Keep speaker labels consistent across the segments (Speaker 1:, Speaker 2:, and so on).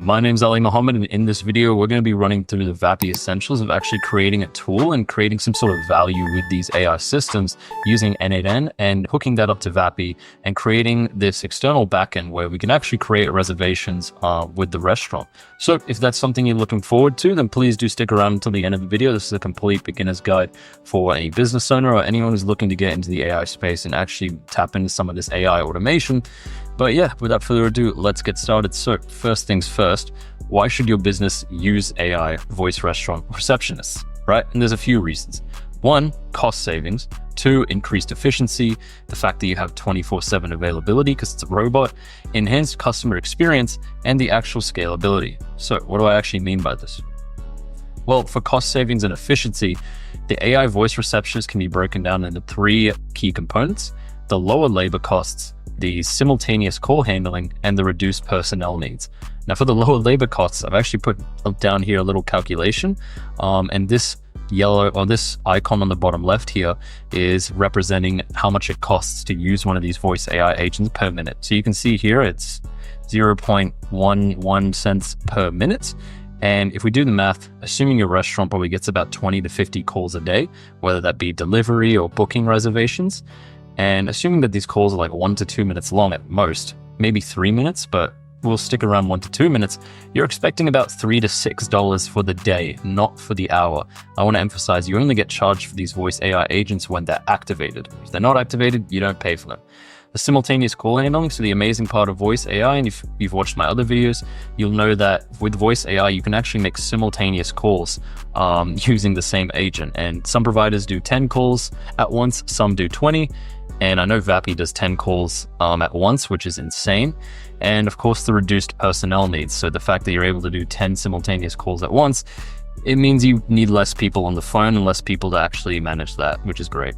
Speaker 1: My name's Ali Mohammed, and in this video, we're going to be running through the VAPI essentials of actually creating a tool and creating some sort of value with these AI systems using N8N and hooking that up to VAPI and creating this external backend where we can actually create reservations with the restaurant. So if that's something you're looking forward to, then please do stick around until the end of the video. This is a complete beginner's guide for any business owner or anyone who's looking to get into the AI space and actually tap into some of this AI automation. But yeah, without further ado, let's get started. So first things first, why should your business use AI voice restaurant receptionists, right? And there's a few reasons. One, cost savings. Two, increased efficiency. The fact that you have 24/7 availability because it's a robot, enhanced customer experience, and the actual scalability. So what do I actually mean by this? Well, for cost savings and efficiency, the AI voice receptionist can be broken down into three key components: the lower labor costs, the simultaneous call handling, and the reduced personnel needs. Now for the lower labor costs, I've actually put down here a little calculation, and this yellow or this icon on the bottom left here is representing how much it costs to use one of these voice AI agents per minute. So you can see here it's 0.11 cents per minute. And if we do the math, assuming your restaurant probably gets about 20 to 50 calls a day, whether that be delivery or booking reservations, and assuming that these calls are like 1 to 2 minutes long at most, maybe 3 minutes, but we'll stick around 1 to 2 minutes, you're expecting about $3 to $6 for the day, not for the hour. I want to emphasize you only get charged for these voice AI agents when they're activated. If they're not activated, you don't pay for them. The simultaneous call handling, so the amazing part of voice AI, and if you've watched my other videos, you'll know that with voice AI, you can actually make simultaneous calls using the same agent. And some providers do 10 calls at once, some do 20. And I know VAPI does 10 calls at once, which is insane. And of course, the reduced personnel needs. So the fact that you're able to do 10 simultaneous calls at once, it means you need less people on the phone and less people to actually manage that, which is great.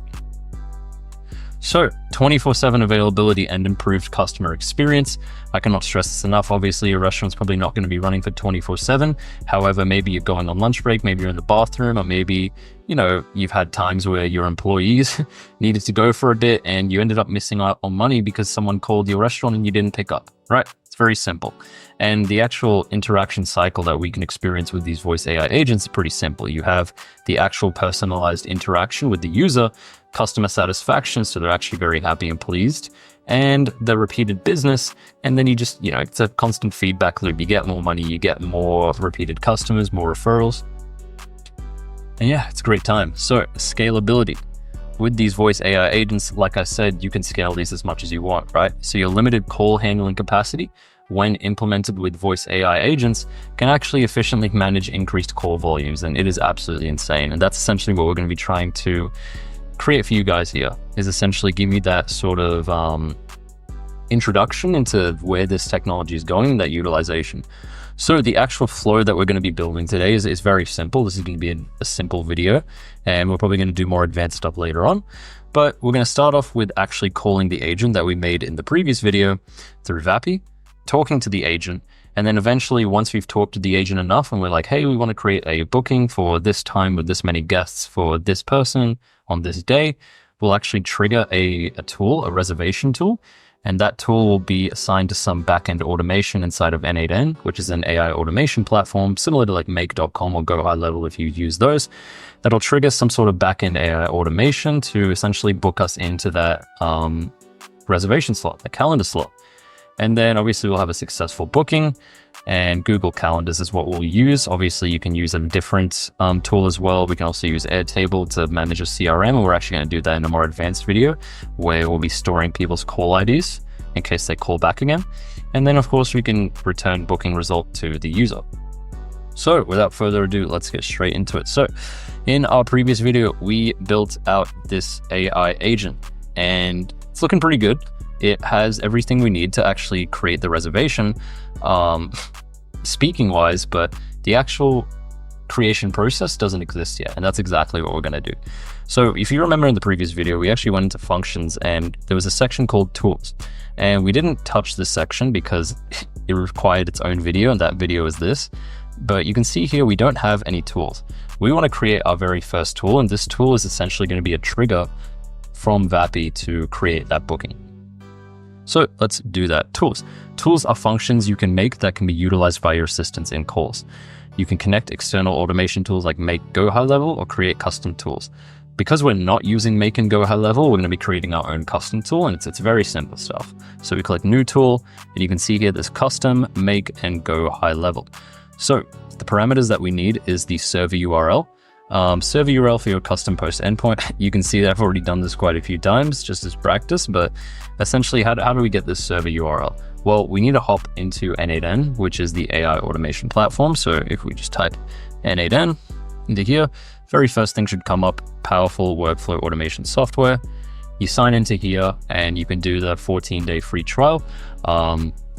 Speaker 1: So 24/7 availability and improved customer experience. I cannot stress this enough. Obviously, your restaurant's probably not going to be running for 24/7. However, maybe you're going on lunch break, maybe you're in the bathroom, or maybe, you've had times where your employees needed to go for a bit and you ended up missing out on money because someone called your restaurant and you didn't pick up, right? It's very simple. And the actual interaction cycle that we can experience with these voice AI agents is pretty simple. You have the actual personalized interaction with the user, customer satisfaction, so they're actually very happy and pleased, and the repeated business. And then you just, it's a constant feedback loop. You get more money, you get more repeated customers, more referrals. And yeah, it's a great time. So scalability. With these voice AI agents, like I said, you can scale these as much as you want, right? So your limited call handling capacity, when implemented with voice AI agents, can actually efficiently manage increased call volumes. And it is absolutely insane. And that's essentially what we're going to be trying to create for you guys here, is essentially give you that sort of introduction into where this technology is going, that utilization. So the actual flow that we're going to be building today is very simple. This is going to be a simple video, and we're probably going to do more advanced stuff later on. But we're going to start off with actually calling the agent that we made in the previous video through VAPI, talking to the agent, and then eventually once we've talked to the agent enough and we're like, hey, we want to create a booking for this time with this many guests for this person on this day, we'll actually trigger a tool, a reservation tool. And that tool will be assigned to some backend automation inside of N8N, which is an AI automation platform similar to like make.com or Go High Level if you use those. That'll trigger some sort of backend AI automation to essentially book us into that reservation slot, the calendar slot. And then obviously we'll have a successful booking, and Google Calendars is what we'll use. Obviously you can use a different tool as well. We can also use Airtable to manage a CRM, and we're actually going to do that in a more advanced video where we'll be storing people's call IDs in case they call back again. And then of course we can return booking result to the user. So without further ado, let's get straight into it. So in our previous video, we built out this AI agent and it's looking pretty good. It has everything we need to actually create the reservation, speaking wise, but the actual creation process doesn't exist yet. And that's exactly what we're going to do. So if you remember in the previous video, we actually went into functions and there was a section called tools, and we didn't touch this section because it required its own video, and that video is this. But you can see here, we don't have any tools. We want to create our very first tool, and this tool is essentially going to be a trigger from VAPI to create that booking. So let's do that. Tools. Tools are functions you can make that can be utilized by your assistants in calls. You can connect external automation tools like make, go high level, or create custom tools. Because we're not using make and go high level, we're going to be creating our own custom tool, and it's very simple stuff. So we click new tool, and you can see here there's custom, make, and go high level. So the parameters that we need is the server URL. Server URL for your custom post endpoint. You can see that I've already done this quite a few times just as practice, but essentially how do we get this server URL? Well, we need to hop into N8N, which is the AI automation platform. So if we just type N8N into here, very first thing should come up, powerful workflow automation software. You sign into here and you can do the 14-day free trial.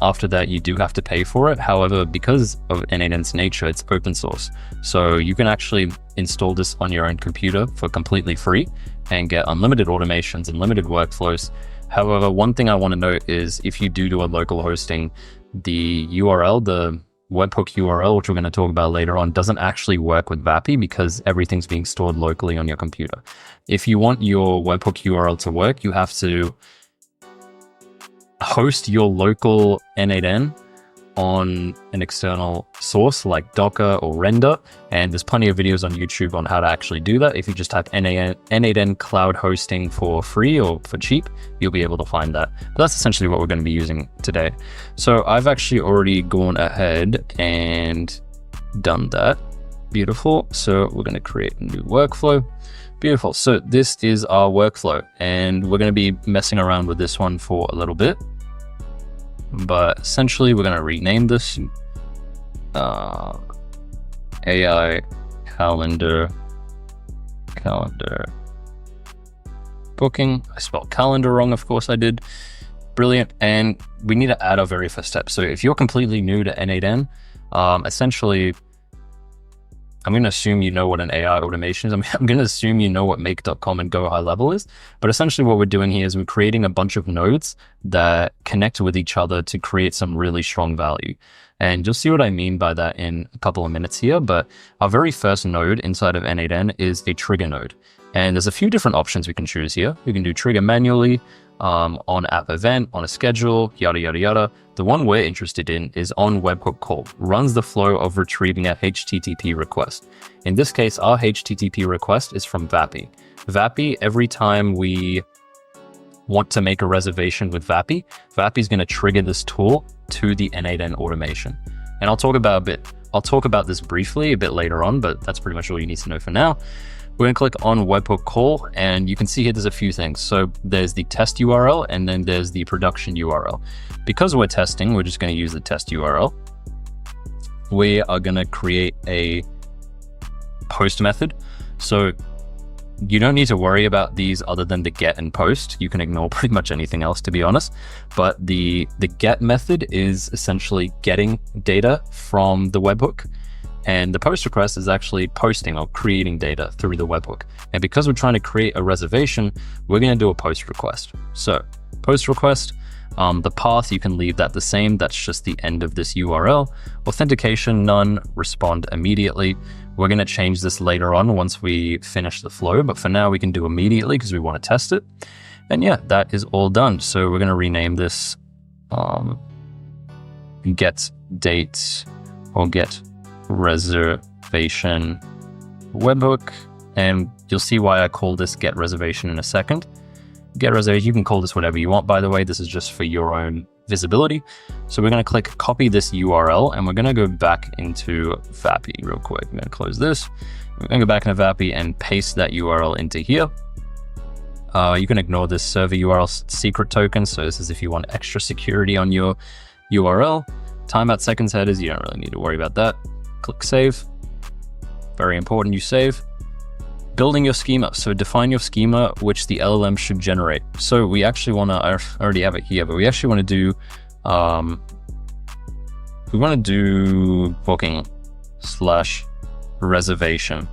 Speaker 1: After that, you do have to pay for it. However, because of N8N's nature, it's open source. So you can actually install this on your own computer for completely free and get unlimited automations, unlimited workflows. However, one thing I want to note is if you do a local hosting, the URL, the webhook URL, which we're going to talk about later on, doesn't actually work with VAPI because everything's being stored locally on your computer. If you want your webhook URL to work, you have to host your local N8N on an external source like Docker or Render, and there's plenty of videos on YouTube on how to actually do that. If you just type N8N cloud hosting for free or for cheap, you'll be able to find that. But that's essentially what we're going to be using today. So I've actually already gone ahead and done that. Beautiful. So we're going to create a new workflow. Beautiful. So this is our workflow, and we're going to be messing around with this one for a little bit. But essentially, we're going to rename this AI calendar booking. I spelled calendar wrong, of course I did. Brilliant. And we need to add our very first step. So if you're completely new to N8N, essentially, I'm going to assume you know what an AI automation is. I'm going to assume you know what make.com and go high level is. But essentially what we're doing here is we're creating a bunch of nodes that connect with each other to create some really strong value. And you'll see what I mean by that in a couple of minutes here. But our very first node inside of N8N is a trigger node. And there's a few different options we can choose here. We can do trigger manually, on app event, on a schedule, yada, yada, yada. The one we're interested in is on webhook call, runs the flow of retrieving a HTTP request. In this case, our HTTP request is from VAPI. VAPI, every time we want to make a reservation with VAPI, VAPI is going to trigger this tool to the N8N automation. And I'll talk about this briefly a bit later on, but that's pretty much all you need to know for now. We're going to click on webhook call, and you can see here there's a few things. So there's the test URL, and then there's the production URL. Because we're testing, we're just going to use the test URL. We are going to create a post method. So you don't need to worry about these other than the get and post. You can ignore pretty much anything else, to be honest. But the get method is essentially getting data from the webhook. And the post request is actually posting or creating data through the webhook. And because we're trying to create a reservation, we're going to do a post request. So post request, the path, you can leave that the same. That's just the end of this URL. Authentication, none, respond immediately. We're going to change this later on once we finish the flow. But for now, we can do immediately because we want to test it. And yeah, that is all done. So we're going to rename this get date or get reservation webhook, and you'll see why I call this get reservation in a second. Get reservation, you can call this whatever you want, by the way. This is just for your own visibility. So we're going to click copy this URL, and we're going to go back into VAPI real quick. I'm going to close this. We're going to go back into VAPI and paste that URL into here. You can ignore this server URL secret token. So this is if you want extra security on your URL. Timeout seconds headers, you don't really need to worry about that. Click save. Very important you save. Building your schema. So define your schema, which the LLM should generate. So we actually want to, I already have it here, but we actually want to do, booking / reservation.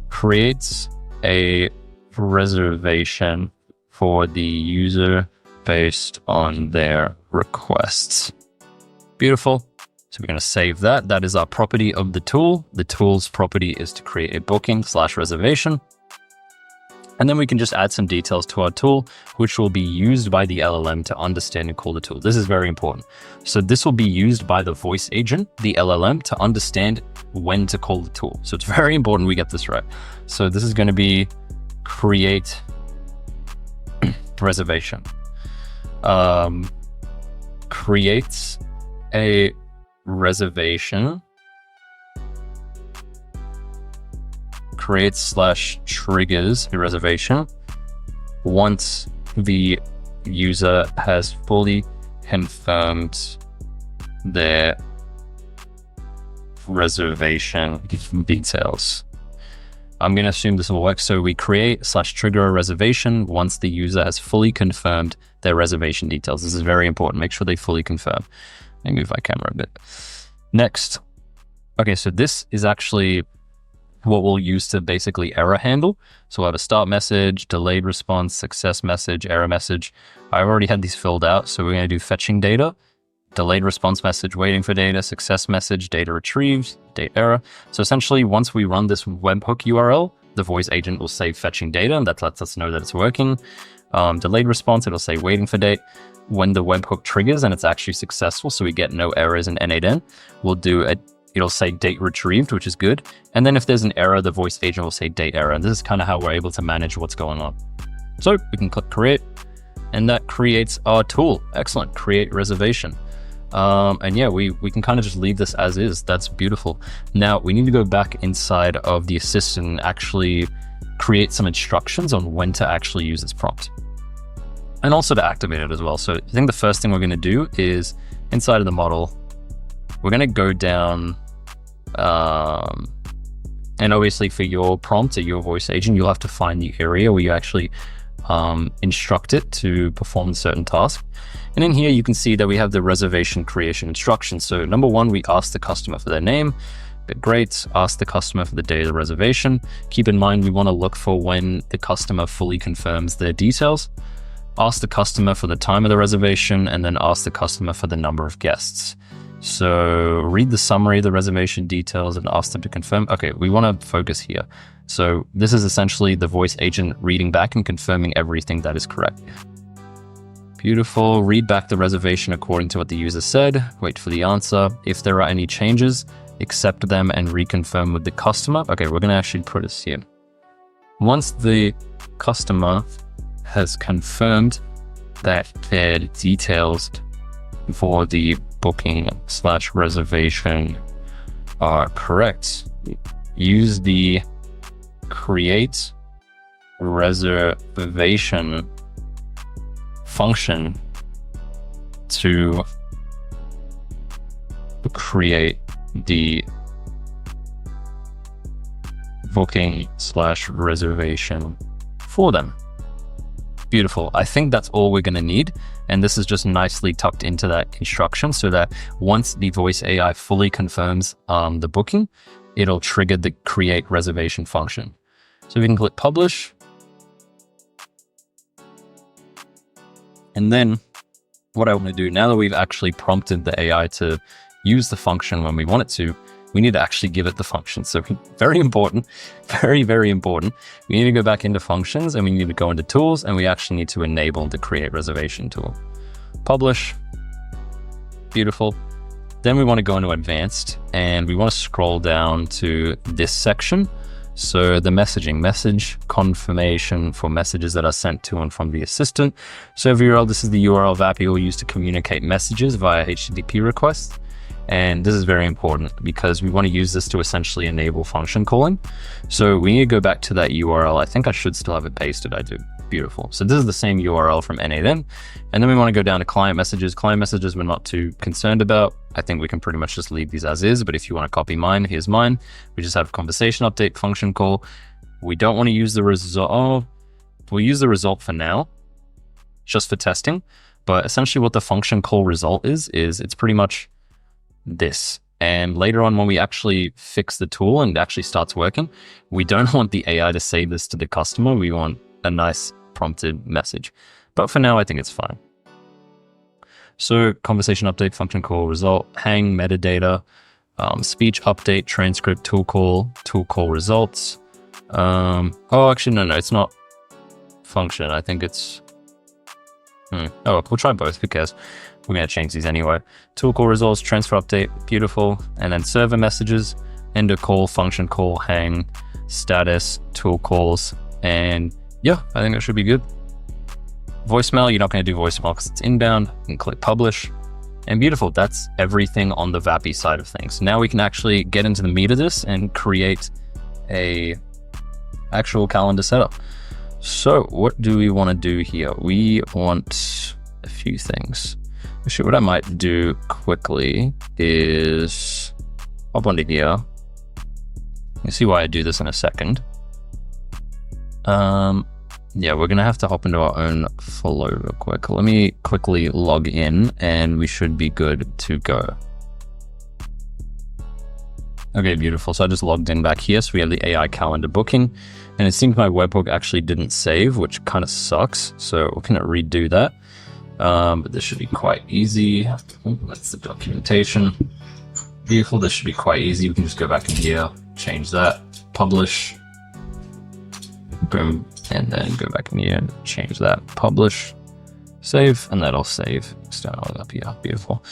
Speaker 1: Creates a reservation for the user based on their requests. Beautiful. So we're going to save that. That is our property of the tool. The tool's property is to create a booking / reservation. And then we can just add some details to our tool, which will be used by the LLM to understand and call the tool. This is very important. So this will be used by the voice agent, the LLM, to understand when to call the tool. So it's very important we get this right. So this is going to be create reservation. Creates a reservation. Creates/triggers a reservation once the user has fully confirmed their reservation details. I'm going to assume this will work. So we create/trigger a reservation once the user has fully confirmed their reservation details. This is very important. Make sure they fully confirm. Let me move my camera a bit. Next. Okay, so this is actually what we'll use to basically error handle. So we'll have a start message, delayed response, success message, error message. I already had these filled out. So we're going to do fetching data, delayed response message, waiting for data, success message, data retrieved, date error. So essentially, once we run this webhook URL, the voice agent will say fetching data, and that lets us know that it's working. Delayed response, it'll say waiting for date. When the webhook triggers and it's actually successful, so we get no errors in N8N, we'll do it'll say date retrieved, which is good. And then if there's an error, the voice agent will say date error. And this is kind of how we're able to manage what's going on. So we can click create, and that creates our tool. Excellent, create reservation. And yeah, we can kind of just leave this as is. That's beautiful. Now we need to go back inside of the assistant and actually create some instructions on when to actually use this prompt. And also to activate it as well. So I think the first thing we're going to do is inside of the model, we're going to go down, and obviously for your prompt or your voice agent, you'll have to find the area where you actually instruct it to perform a certain task. And in here, you can see that we have the reservation creation instructions. So number one, we ask the customer for their name. Great. Ask the customer for the day of the reservation. Keep in mind, we want to look for when the customer fully confirms their details. Ask the customer for the time of the reservation, and then ask the customer for the number of guests. So read the summary of the reservation details and ask them to confirm. Okay, we want to focus here. So this is essentially the voice agent reading back and confirming everything that is correct. Beautiful. Read back the reservation according to what the user said. Wait for the answer. If there are any changes, accept them and reconfirm with the customer. Okay, we're going to actually put this here. Once the customer has confirmed that their details for the booking/reservation are correct, use the create reservation function to create the booking/reservation for them. Beautiful. I think that's all we're going to need. And this is just nicely tucked into that instruction so that once the voice AI fully confirms the booking, it'll trigger the create reservation function. So we can click publish. And then what I want to do now that we've actually prompted the AI to use the function when we want it to, we need to actually give it the function. So very important, very, very important. We need to go back into functions and we need to go into tools and we actually need to enable the create reservation tool. Publish. Beautiful. Then we want to go into advanced and we want to scroll down to this section. So the messaging, message confirmation for messages that are sent to and from the assistant. So URL, this is the URL VAPI we'll use to communicate messages via HTTP requests. And this is very important because we want to use this to essentially enable function calling. So we need to go back to that URL. I think I should still have it pasted. I do. Beautiful. So this is the same URL from N8N. And then we want to go down to client messages. Client messages we're not too concerned about. I think we can pretty much just leave these as is. But if you want to copy mine, here's mine. We just have conversation update function call. We don't want to use the result. We'll use the result for now, just for testing. But essentially what the function call result is it's pretty much this. And later on, when we actually fix the tool and it actually starts working, we don't want the AI to say this to the customer. We want a nice prompted message. But for now, I think it's fine. So conversation update, function call, result, hang, metadata, speech update, transcript, tool call results. Oh, actually, no, it's not. function. I think it's... Oh, we'll try both. Who cares? We're going to change these anyway. Tool call results, transfer update, beautiful. And then server messages, ender call, function call, hang, status, tool calls. And yeah, I think that should be good. Voicemail, you're not going to do voicemail because it's inbound. You can click publish. And beautiful, that's everything on the VAPI side of things. Now we can actually get into the meat of this and create a actual calendar setup. So what do we want to do here? We want a few things. Actually, what I might do quickly is hop onto here. You'll see why I do this in a second. Yeah, we're going to have to hop into our own flow real quick. Let me quickly log in and we should be good to go. Okay, beautiful. So I just logged in back here. So we have the AI calendar booking and it seems my webhook actually didn't save, which kind of sucks. So we're going to redo that. But this should be quite easy. That's the documentation. Beautiful. This should be quite easy. We can just go back in here, change that, publish, boom. And then go back in here and change that, publish, save, and that'll save externally up here. Beautiful.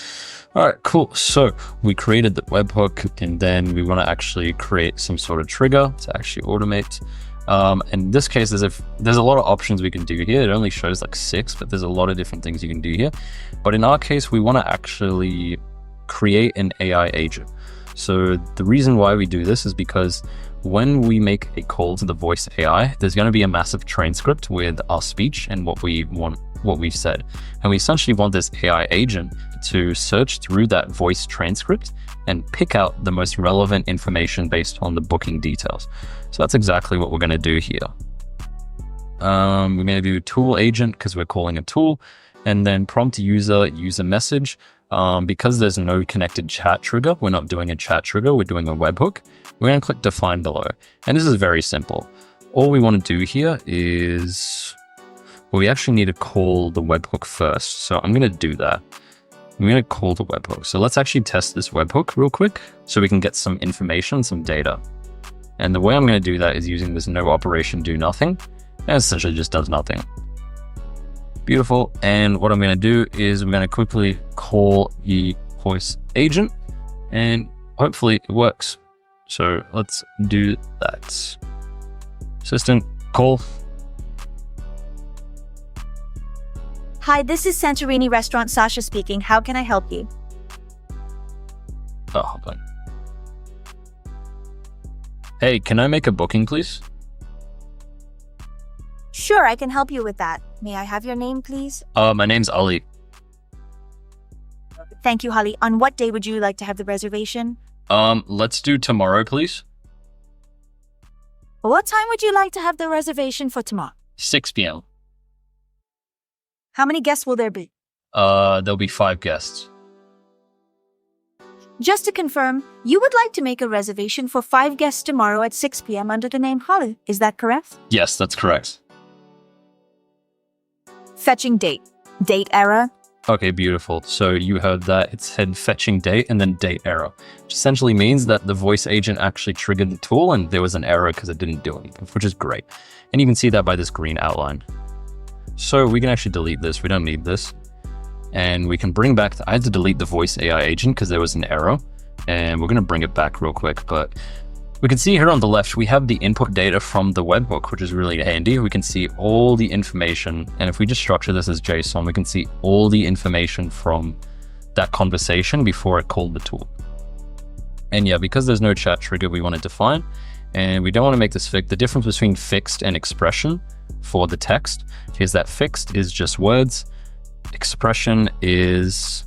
Speaker 1: All right, cool. So we created the webhook and then we want to actually create some sort of trigger to actually automate. In this case, there's a lot of options we can do here. It only shows like 6, but there's a lot of different things you can do here. But in our case, we want to actually create an AI agent. So the reason why we do this is because when we make a call to the voice AI, there's going to be a massive transcript with our speech and what we want, what we've said. And we essentially want this AI agent to search through that voice transcript and pick out the most relevant information based on the booking details. So that's exactly what we're going to do here. We're going to do tool agent because we're calling a tool, and then prompt user message. Because there's no connected chat trigger, we're not doing a chat trigger, we're doing a webhook. We're going to click define below. And this is very simple. All we want to do here is, well, we actually need to call the webhook first. So I'm going to do that. I'm going to call the webhook. So let's actually test this webhook real quick so we can get some information, some data. And the way I'm going to do that is using this no operation do nothing. And essentially just does nothing. Beautiful. And what I'm going to do is we're going to quickly call the voice agent and hopefully it works. So let's do that. Assistant, call.
Speaker 2: Hi, this is Santorini Restaurant Sasha speaking. How can I help you?
Speaker 1: Oh, hold on. Hey, can I make a booking, please?
Speaker 2: Sure, I can help you with that. May I have your name, please?
Speaker 1: My name's Ali.
Speaker 2: Thank you, Holly. On what day would you like to have the reservation?
Speaker 1: Let's do tomorrow, please.
Speaker 2: What time would you like to have the reservation for tomorrow?
Speaker 1: 6 p.m.
Speaker 2: How many guests will there be?
Speaker 1: There'll be 5 guests.
Speaker 2: Just to confirm, you would like to make a reservation for 5 guests tomorrow at 6 p.m. under the name Holly. Is that correct?
Speaker 1: Yes, that's correct.
Speaker 2: Fetching date. Date error.
Speaker 1: Okay, beautiful. So you heard that. It said fetching date and then date error, which essentially means that the voice agent actually triggered the tool and there was an error because it didn't do anything, which is great. And you can see that by this green outline. So we can actually delete this. We don't need this. And we can bring back, I had to delete the voice AI agent because there was an error. And we're going to bring it back real quick. But we can see here on the left, we have the input data from the webhook, which is really handy. We can see all the information. And if we just structure this as JSON, we can see all the information from that conversation before it called the tool. And yeah, because there's no chat trigger, we want to define. And we don't want to make this fixed. The difference between fixed and expression for the text is that fixed is just words. Expression is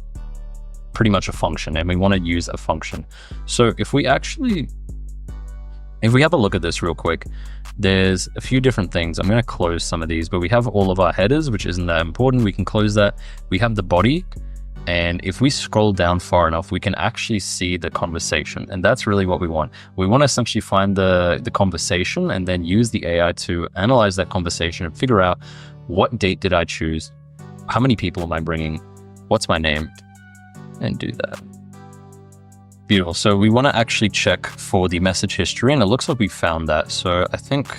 Speaker 1: pretty much a function, and we want to use a function. So if we have a look at this real quick, there's a few different things. I'm going to close some of these, but we have all of our headers, which isn't that important. We can close that. We have the body. And if we scroll down far enough, we can actually see the conversation. And that's really what we want. We want to essentially find the conversation and then use the AI to analyze that conversation and figure out what date did I choose? How many people am I bringing? What's my name? And do that. Beautiful. So we want to actually check for the message history, and it looks like we found that. So I think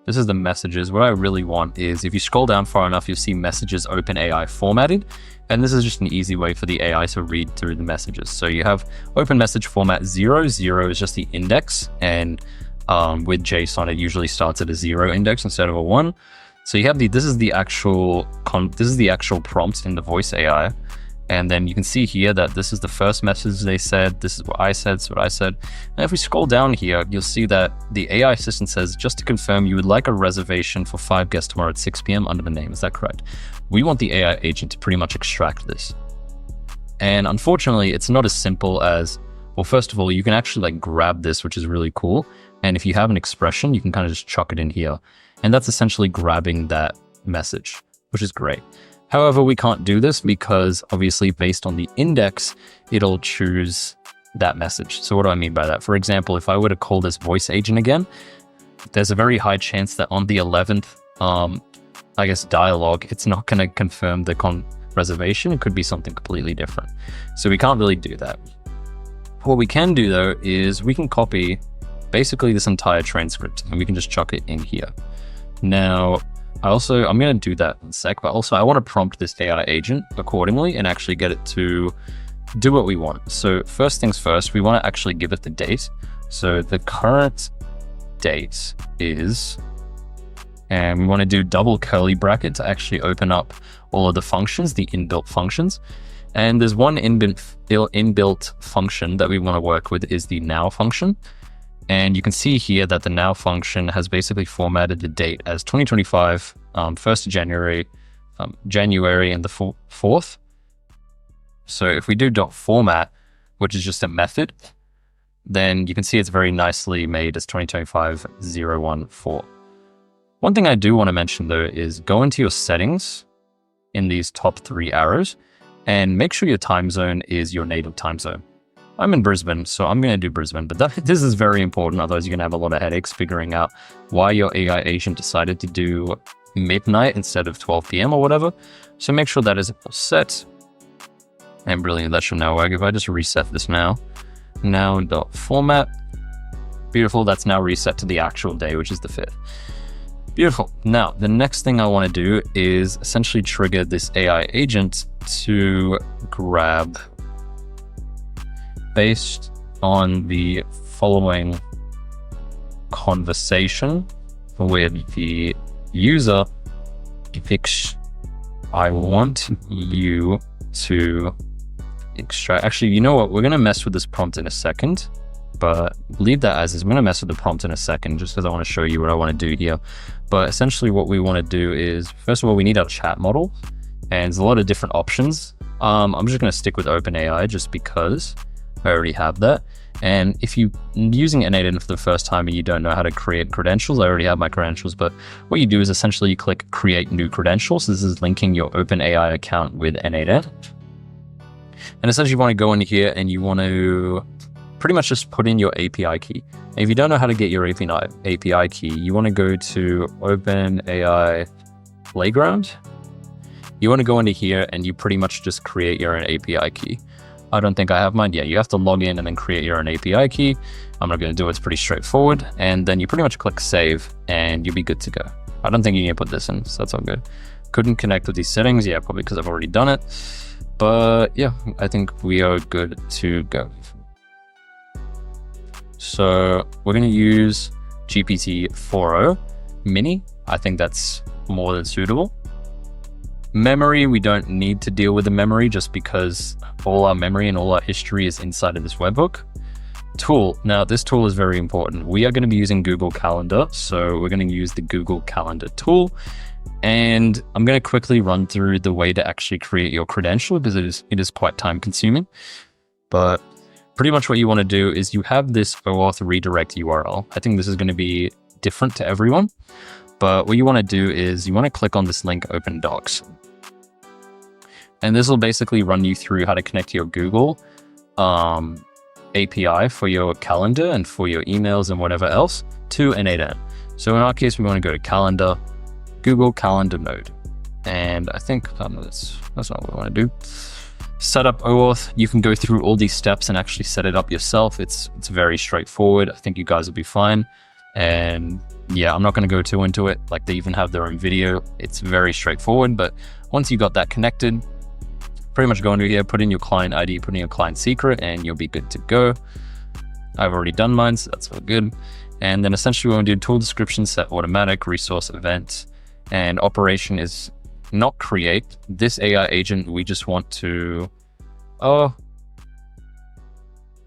Speaker 1: This is the messages. What I really want is if you scroll down far enough, you'll see messages OpenAI formatted. And this is just an easy way for the AI to read through the messages. So you have open message format 0. 0 is just the index. And with JSON, it usually starts at a 0 index instead of a 1. So you have this is the actual prompt in the voice AI. And then you can see here that this is the first message they said, this is what I said, this is what I said. And if we scroll down here, you'll see that the AI assistant says, just to confirm, you would like a reservation for 5 guests tomorrow at 6 p.m. under the name. Is that correct? We want the AI agent to pretty much extract this. And unfortunately, it's not as simple as, well, first of all, you can actually like grab this, which is really cool. And if you have an expression, you can kind of just chuck it in here. And that's essentially grabbing that message, which is great. However, we can't do this because obviously based on the index, it'll choose that message. So what do I mean by that? For example, if I were to call this voice agent again, there's a very high chance that on the 11th, dialogue, it's not going to confirm the reservation. It could be something completely different. So we can't really do that. What we can do though, is we can copy basically this entire transcript and we can just chuck it in here. Now, I'm going to do that in a sec, but also I want to prompt this AI agent accordingly and actually get it to do what we want. So first things first, we want to actually give it the date. So the current date is, and we want to do double curly bracket to actually open up all of the functions, the inbuilt functions. And there's one inbuilt function that we want to work with is the now function. And you can see here that the now function has basically formatted the date as 2025, 1st of January, January and the 4th. So if we do .format, which is just a method, then you can see it's very nicely made as 2025-014. One thing I do want to mention though is go into your settings in these top 3 arrows and make sure your time zone is your native time zone. I'm in Brisbane, so I'm going to do Brisbane, but this is very important. Otherwise, you're going to have a lot of headaches figuring out why your AI agent decided to do midnight instead of 12 p.m. or whatever. So make sure that is set. And brilliant, that should now work. If I just reset this now .format, beautiful. That's now reset to the actual day, which is the 5th. Beautiful. Now, the next thing I want to do is essentially trigger this AI agent to grab based on the following conversation with the user. I want you to extract. Actually, you know what? We're going to mess with this prompt in a second, but leave that as is. I'm going to mess with the prompt in a second just because I want to show you what I want to do here. But essentially what we want to do is, first of all, we need our chat model, and there's a lot of different options. I'm just going to stick with OpenAI just because I already have that. And if you're using N8N for the first time and you don't know how to create credentials, I already have my credentials, but what you do is essentially you click create new credentials. This is linking your OpenAI account with N8N. And essentially you want to go in here and you want to pretty much just put in your API key. And if you don't know how to get your API key, you want to go to OpenAI Playground. You want to go into here and you pretty much just create your own API key. I don't think I have mine. Yeah, you have to log in and then create your own API key. I'm not going to do it. It's pretty straightforward. And then you pretty much click save and you'll be good to go. I don't think you need to put this in, so that's all good. Couldn't connect with these settings. Yeah, probably because I've already done it. But yeah, I think we are good to go. So we're going to use GPT-4o Mini. I think that's more than suitable. Memory, we don't need to deal with the memory just because all our memory and all our history is inside of this webhook. Tool. Now, this tool is very important. We are going to be using Google Calendar, so we're going to use the Google Calendar tool. And I'm going to quickly run through the way to actually create your credential because it is quite time consuming. But pretty much what you want to do is you have this OAuth redirect URL. I think this is going to be different to everyone. But what you want to do is you want to click on this link, Open Docs. And this will basically run you through how to connect your Google API for your calendar and for your emails and whatever else to N8N. So in our case, we want to go to Calendar, Google Calendar Node. And I think that's not what we want to do. Set up OAuth. You can go through all these steps and actually set it up yourself. It's very straightforward. I think you guys will be fine. And yeah, I'm not going to go too into it. Like, they even have their own video. It's very straightforward, but once you got that connected, pretty much go into here, put in your client ID, put in your client secret, and you'll be good to go. I've already done mine, so that's all good. And then essentially we want to do tool description, set automatic, resource event, and operation is not create. This AI agent, we just want to,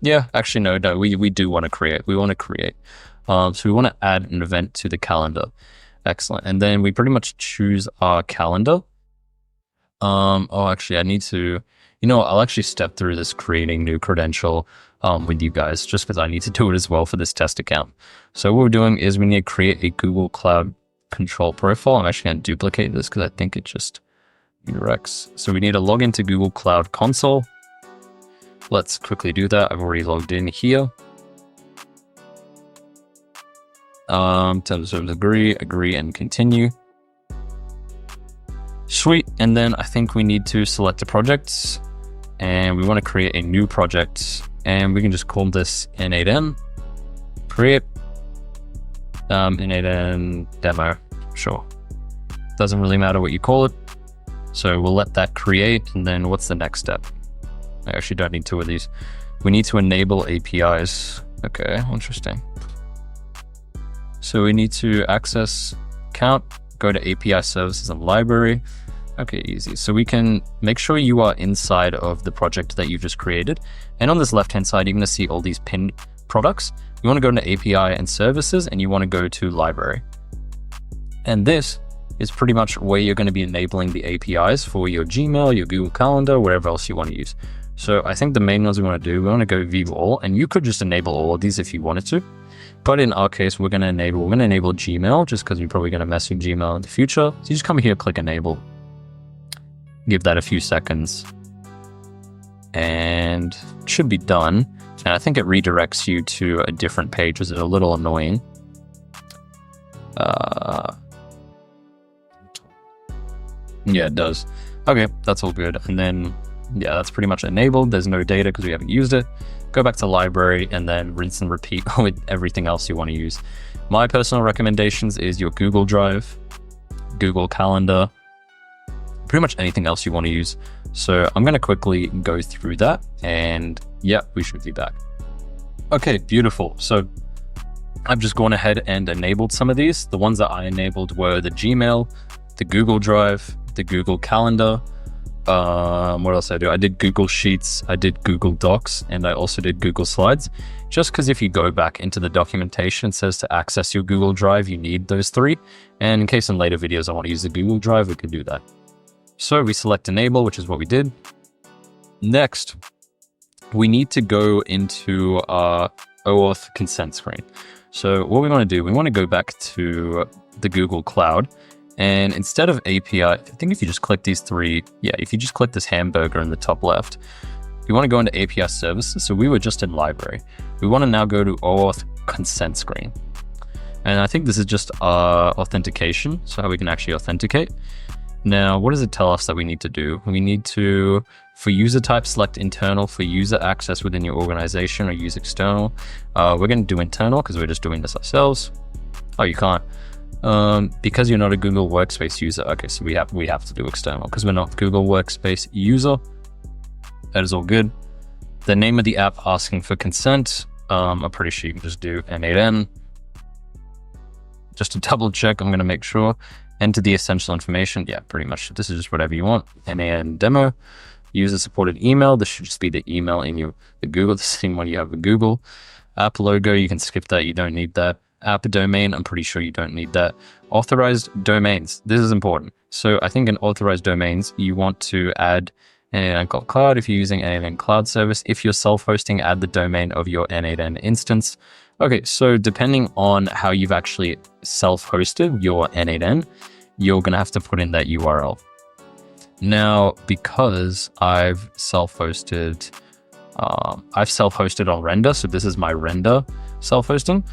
Speaker 1: yeah, actually no, we do want to create. We want to create. So we want to add an event to the calendar. Excellent. And then we pretty much choose our calendar. Actually, I need to, I'll actually step through this creating new credential with you guys, just because I need to do it as well for this test account. So what we're doing is we need to create a Google Cloud control profile. I'm actually going to duplicate this because I think it just redirects. So we need to log into Google Cloud Console. Let's quickly do that. I've already logged in here. Terms of agree, and continue. Sweet. And then I think we need to select a project, and we want to create a new project, and we can just call this N8N. Create N8N demo. Sure. Doesn't really matter what you call it. So we'll let that create. And then what's the next step? I actually don't need two of these. We need to enable APIs. Okay, interesting. So we need to access account, go to API services and library. Okay, easy. So we can make sure you are inside of the project that you just created. And on this left-hand side, you're going to see all these pinned products. You want to go into API and services, and you want to go to library. And this is pretty much where you're going to be enabling the APIs for your Gmail, your Google Calendar, whatever else you want to use. So I think the main ones we want to do, we want to go view all, and you could just enable all of these if you wanted to. But in our case, we're going to enable Gmail, just because you're probably going to mess with Gmail in the future. So you just come here, click enable, give that a few seconds, and it should be done. And I think it redirects you to a different page, which is a little annoying. Yeah, it does. Okay, that's all good. And then, yeah, that's pretty much enabled. There's no data because we haven't used it. Go back to library and then rinse and repeat with everything else you want to use. My personal recommendations is your Google Drive, Google Calendar, pretty much anything else you want to use. So I'm going to quickly go through that, and yeah, we should be back. Okay, beautiful. So I've just gone ahead and enabled some of these. The ones that I enabled were the Gmail, the Google Drive, the Google Calendar. What else did I do? I did Google Sheets, I did Google Docs, and I also did Google Slides. Just because if you go back into the documentation, it says to access your Google Drive, you need those three. And in case in later videos I want to use the Google Drive, we can do that. So we select enable, which is what we did. Next, we need to go into our OAuth consent screen. So what we want to do, we want to go back to the Google Cloud. And instead of API, I think if you just click these three, if you just click this hamburger in the top left, you want to go into API services. So we were just in library. We want to now go to OAuth consent screen. And I think this is just authentication. So how we can actually authenticate. Now, what does it tell us that we need to do? We need to, for user type, select internal for user access within your organization, or use external. We're going to do internal because we're just doing this ourselves. Oh, you can't. Because you're not a Google Workspace user. Okay, so we have to do external because we're not Google Workspace user. That is all good. The name of the app asking for consent. I'm pretty sure you can just do N8N. Just to double check, I'm going to make sure. Enter the essential information. Yeah, pretty much. This is just whatever you want. N8N demo. User supported email. This should just be the email in the Google, the same one you have with Google. App logo, you can skip that. You don't need that. App domain, I'm pretty sure you don't need that. Authorized domains, this is important. So I think in authorized domains, you want to add N8N Cloud if you're using N8N Cloud Service. If you're self-hosting, add the domain of your N8N instance. Okay, so depending on how you've actually self-hosted your N8N, you're going to have to put in that URL. Now, because I've self-hosted on Render, so this is my Render self-hosting.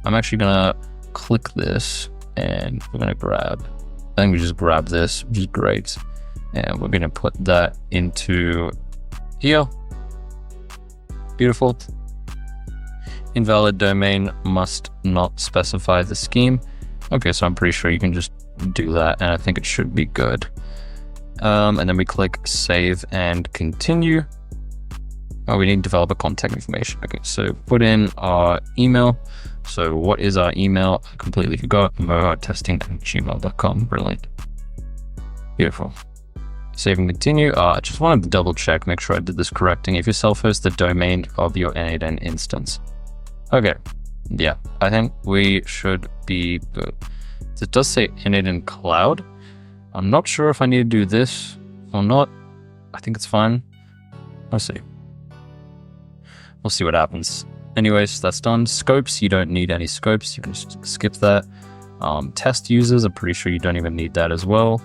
Speaker 1: I'm actually gonna click this and we're gonna grab, I think we just grab this, which is great. And we're gonna put that into here. Beautiful. Invalid domain must not specify the scheme. Okay, so I'm pretty sure you can just do that, and I think it should be good. And then we click save and continue. Oh, we need developer contact information. Okay, so put in our email. So what is our email? I completely forgot. mohawktesting@gmail.com. Brilliant. Beautiful. Save and continue. I just wanted to double check, make sure I did this correcting. If you self-host the domain of your N8N instance. Okay. Yeah, I think we should be good. It does say N8N cloud. I'm not sure if I need to do this or not. I think it's fine. Let's see. We'll see what happens. Anyways, that's done. Scopes, you don't need any scopes. You can just skip that. Test users, I'm pretty sure you don't even need that as well.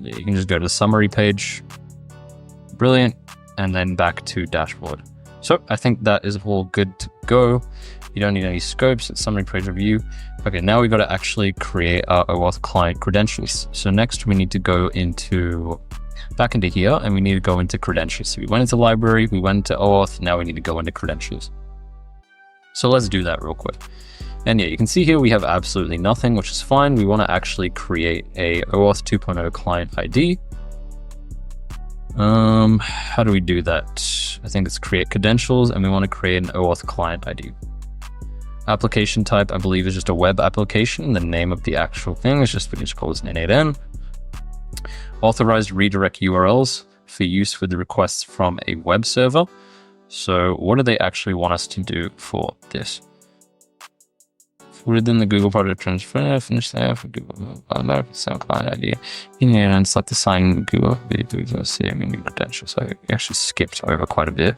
Speaker 1: You can just go to the summary page. Brilliant. And then back to dashboard. So I think that is all good to go. You don't need any scopes. It's summary page review. Okay, now we've got to actually create our OAuth client credentials. So next we need to go back into here, and we need to go into credentials. So we went into library, we went into OAuth, now we need to go into credentials. So let's do that real quick. And yeah, you can see here we have absolutely nothing, which is fine. We want to actually create a OAuth 2.0 client ID. How do we do that? I think it's create credentials, and we want to create an OAuth client ID. Application type, I believe, is just a web application. The name of the actual thing is just, we just call this N8N. Authorized redirect URLs for use with the requests from a web server. So what do they actually want us to do for this? Within the Google product transfer, finish there for Google client ID. And select assign Google credentials. So we actually skipped over quite a bit.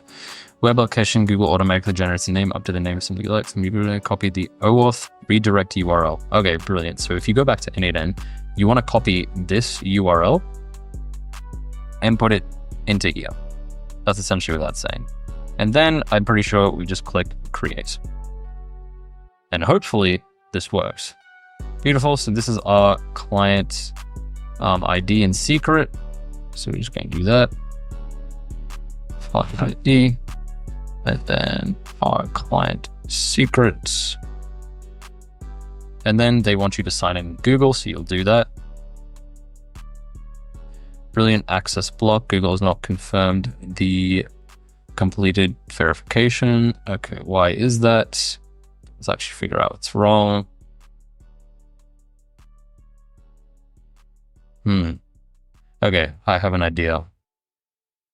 Speaker 1: Web application, Google automatically generates a name up to the name, simply select and you copy the OAuth redirect URL. Okay, brilliant. So if you go back to N8N, you want to copy this URL and put it into here. That's essentially what that's saying. And then I'm pretty sure we just click create. And hopefully this works. Beautiful. So this is our client ID and secret. So we're just going to do that. Client ID. And then our client secrets. And then they want you to sign in Google, so you'll do that. Brilliant. Access block. Google has not confirmed the completed verification. Okay, why is that? Let's actually figure out what's wrong. Okay, I have an idea.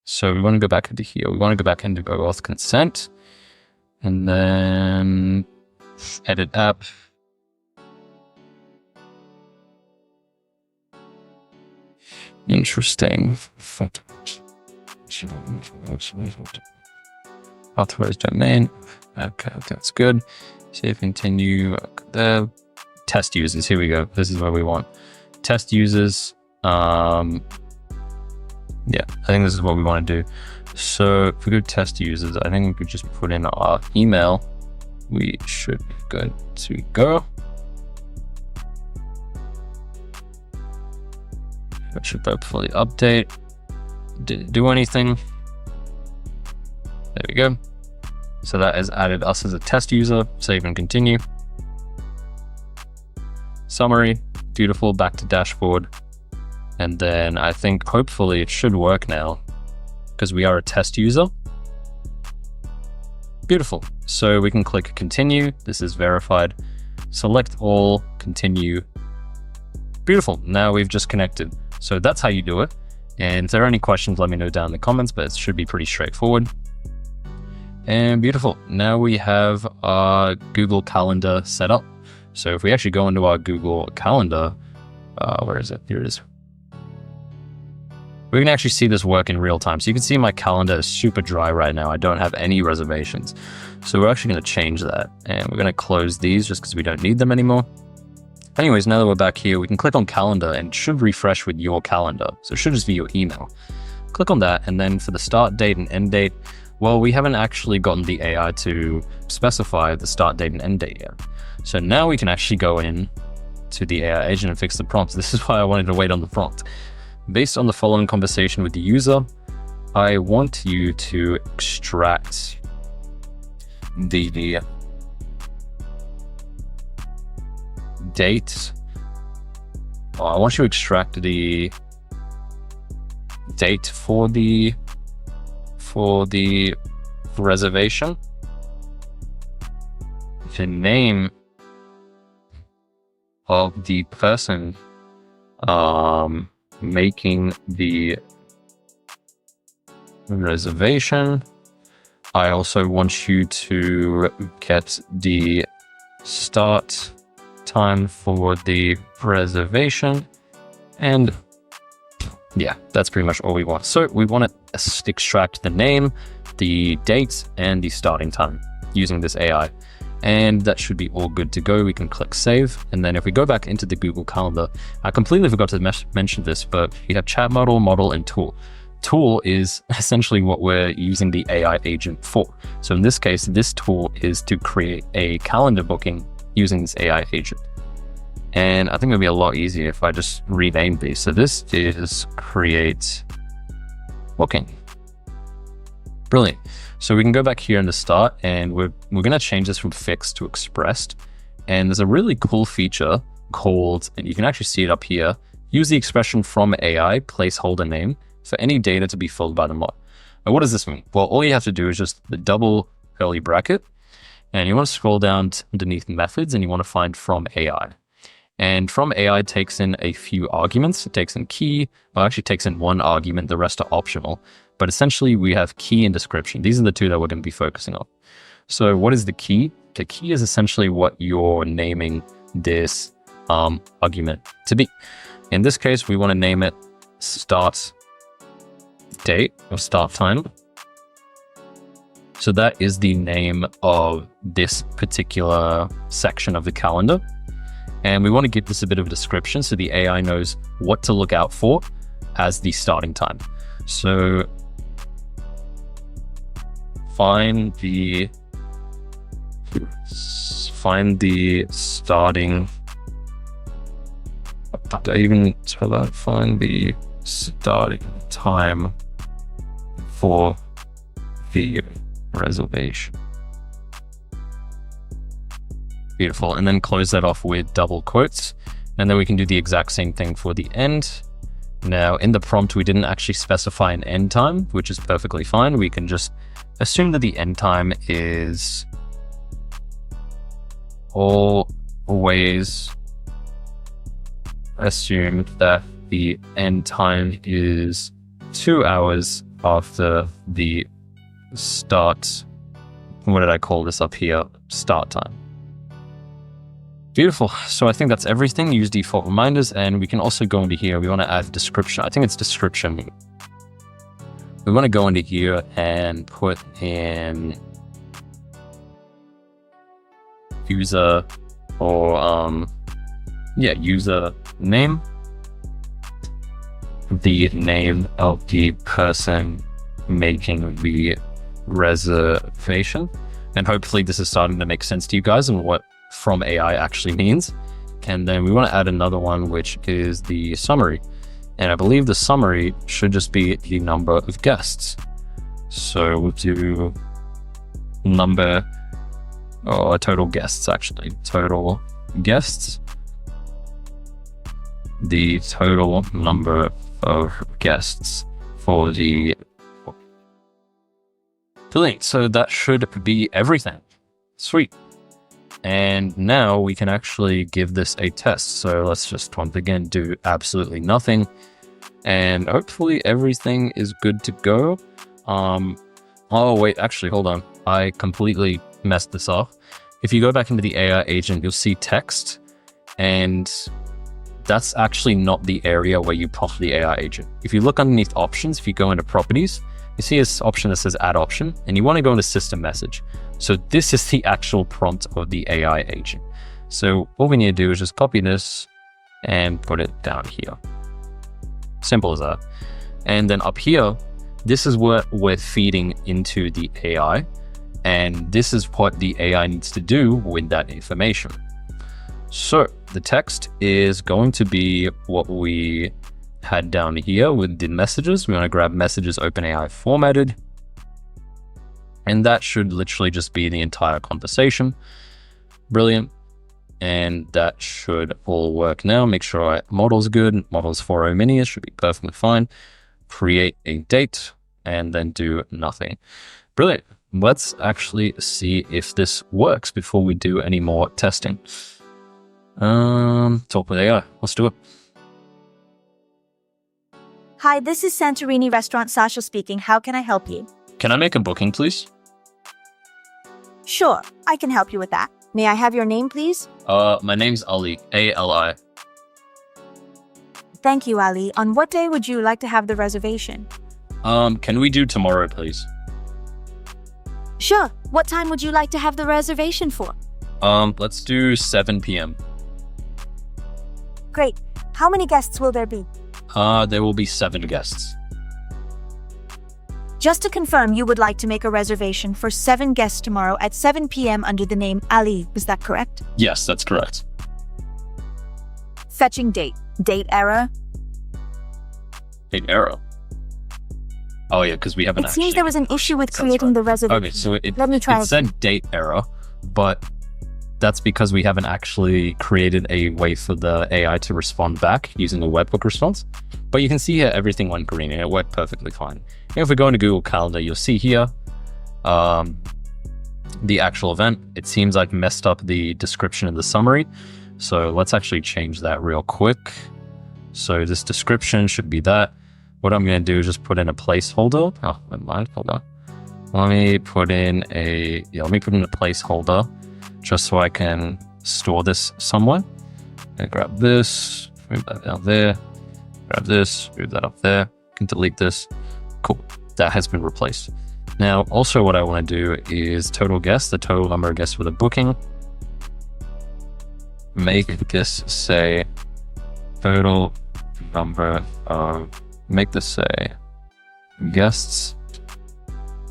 Speaker 1: So we want to go back into here. We want to go back into OAuth consent. And then edit app. Interesting. Authorized domain. Okay, that's good. Save, continue. There. Test users. Here we go. This is what we want. Test users. Yeah, I think this is what we want to do. So if we go test users, I think we could just put in our email. We should be good to go. That should hopefully update. Did it do anything? There we go. So that has added us as a test user. Save and continue. Summary. Beautiful. Back to dashboard. And then I think hopefully it should work now because we are a test user. Beautiful. So we can click continue. This is verified. Select all, continue. Beautiful. Now we've just connected. So that's how you do it. And if there are any questions, let me know down in the comments, but it should be pretty straightforward. And beautiful. Now we have our Google Calendar set up. So if we actually go into our Google Calendar, where is it? Here it is. We can actually see this work in real time. So you can see my calendar is super dry right now. I don't have any reservations. So we're actually going to change that. And we're going to close these just because we don't need them anymore. Anyways, now that we're back here, we can click on calendar and it should refresh with your calendar. So it should just be your email. Click on that. And then for the start date and end date, well, we haven't actually gotten the AI to specify the start date and end date yet. So now we can actually go in to the AI agent and fix the prompts. This is why I wanted to wait on the prompt. Based on the following conversation with the user, I want you to extract the date. Oh, I want you to extract the date for the reservation, the name of the person making the reservation. I also want you to get the start time for the reservation, and yeah, that's pretty much all we want. So we want to extract the name, the date, and the starting time using this AI. And that should be all good to go. We can click save. And then if we go back into the Google Calendar, I completely forgot to mention this, but you have chat model, and tool. Tool is essentially what we're using the AI agent for. So in this case, this tool is to create a calendar booking using this AI agent. And I think it'll be a lot easier if I just rename these. So this is create booking. Brilliant. So we can go back here in the start, and we're going to change this from fixed to expressed. And there's a really cool feature called, and you can actually see it up here, use the expression from AI placeholder name for any data to be filled by the mod. Now, what does this mean? Well, all you have to do is just the double curly bracket, and you want to scroll down underneath methods, and you want to find from AI. And from AI takes in a few arguments. It takes in key, well, actually takes in one argument, the rest are optional. But essentially we have key and description. These are the two that we're going to be focusing on. So what is the key? The key is essentially what you're naming this argument to be. In this case, we want to name it start date or start time. So that is the name of this particular section of the calendar. And we want to give this a bit of a description so the AI knows what to look out for as the starting time. So find the starting, did I even spell that? Find the starting time for the reservation. Beautiful. And then close that off with double quotes. And then we can do the exact same thing for the end. Now in the prompt, we didn't actually specify an end time, which is perfectly fine. We can just assume that the end time is always assume that the end time is 2 hours after the start. What did I call this up here? Start time. Beautiful. So I think that's everything. Use default reminders, and we can also go into here. We want to add description. I think it's description. We want to go into here and put in user or user name, the name of the person making the reservation. And hopefully this is starting to make sense to you guys and what from AI actually means. And then we want to add another one, which is the summary. And I believe the summary should just be the number of guests. So we'll do number, or total guests actually, total guests. The total number of guests for the delete. So that should be everything. Sweet. And now we can actually give this a test. So let's just once again do absolutely nothing. And hopefully everything is good to go. Oh wait, actually, hold on. I completely messed this up. If you go back into the AI agent, you'll see text. And that's actually not the area where you prompt the AI agent. If you look underneath options, if you go into properties, you see this option that says add option, and you want to go into system message. So this is the actual prompt of the AI agent. So all we need to do is just copy this and put it down here. Simple as that. And then up here, this is what we're feeding into the AI. And this is what the AI needs to do with that information. So the text is going to be what we had down here with the messages. We want to grab messages OpenAI formatted. And that should literally just be the entire conversation. Brilliant. And that should all work now. Make sure our model's good. Model's 4.0 mini, it should be perfectly fine. Create a date and then do nothing. Brilliant. Let's actually see if this works before we do any more testing. Talk with AI. Let's do it.
Speaker 2: Hi, this is Santorini Restaurant Sasha speaking. How can I help you?
Speaker 1: Can I make a booking, please?
Speaker 2: Sure, I can help you with that. May I have your name, please?
Speaker 1: My name's Ali, A-L-I.
Speaker 2: Thank you, Ali. On what day would you like to have the reservation?
Speaker 1: Can we do tomorrow, please?
Speaker 2: Sure. What time would you like to have the reservation for?
Speaker 1: Let's do 7 p.m.
Speaker 2: Great. How many guests will there be?
Speaker 1: There will be 7 guests.
Speaker 2: Just to confirm, you would like to make a reservation for 7 guests tomorrow at 7 p.m. under the name Ali. Is that correct?
Speaker 1: Yes, that's correct.
Speaker 2: Fetching date. Date error.
Speaker 1: Date error. Oh yeah, because we haven't
Speaker 2: It seems there was an issue with creating the reservation.
Speaker 1: Okay, so
Speaker 2: Let me try
Speaker 1: it said date error, but that's because we haven't actually created a way for the AI to respond back using a webhook response. But you can see here everything went green and it worked perfectly fine. And if we go into Google Calendar, you'll see here the actual event. It seems like messed up the description and the summary. So let's actually change that real quick. So this description should be that. What I'm going to do is just put in a placeholder. Oh, never mind. Hold on. Let me put in a placeholder just so I can store this somewhere. And grab this, move that down there, grab this, move that up there, can delete this. Cool. That has been replaced. Now, also what I want to do is total guests, the total number of guests with a booking. Make this say total number of, make this say guests,